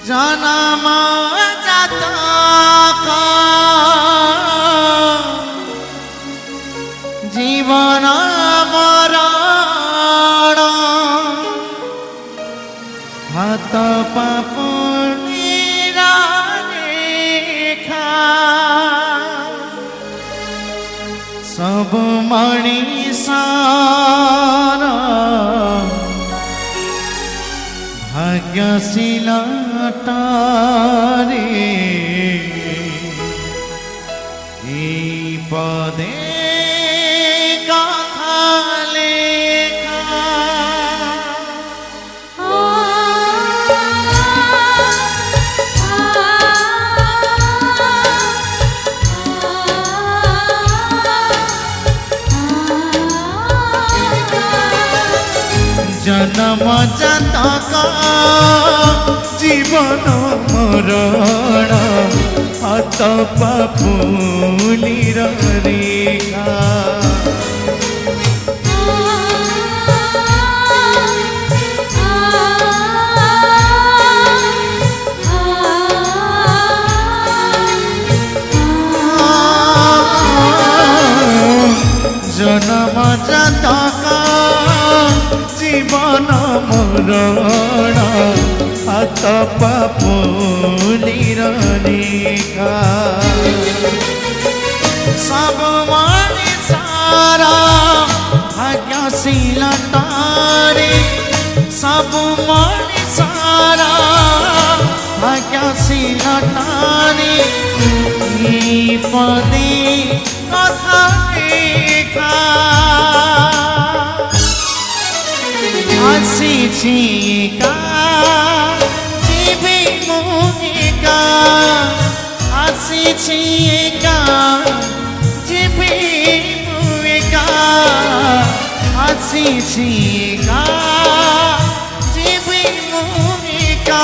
जन्म जातक जीवन मरण हाथ पापुनीरा लेखा सब मणिषर भाग्यशील तारे पदे कथा लेखा जन्म जातक जीवन मरण हाथ पापुनीर रेखा जन्म जातक जीवन मरण हाथ पापुनीर रेखा सब मणिषर भाग्यशील तारे सब मणिषर भाग्यशील तारे पदे कथा लेखा आसीका जीवी मुनिका आसीका जीवी मुनिका आसीका जीवी मुनिका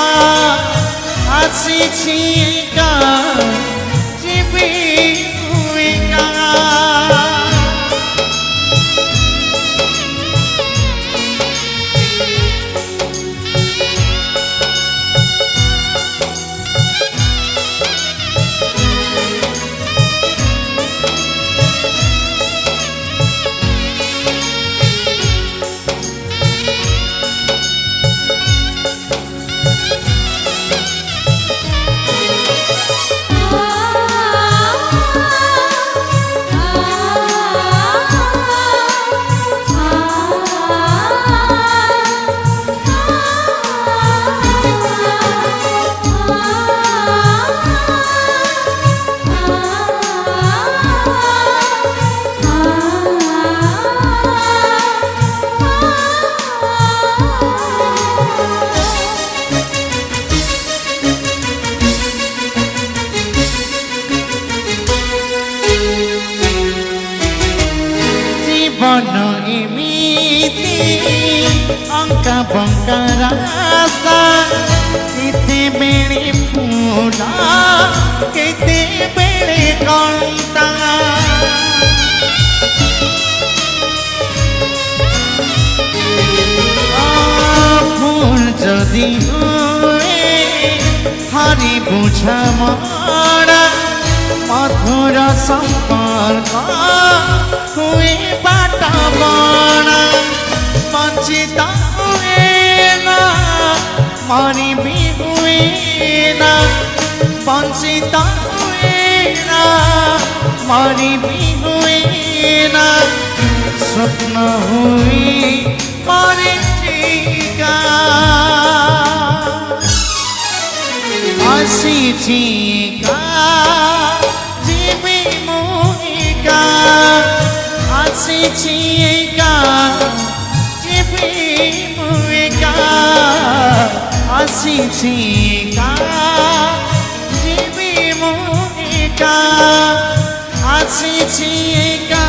आसीका जीवी मुनिका जीवन एमिति अंका बंका रास्ता केते बेले फूला केते बेले कंटा फूल जदि हुए हरि बुझा मरा मधुर संपर्क हुए बाटा बना वंचित हुए ना मरी भी हुए ना वंचित हुए ना मरी भी हुए ना स्वप्न हुए मरीचिका आसीका जीवी मुनिका आसीका जीवी मुनिका आसीका जीवी मुनिका आसीका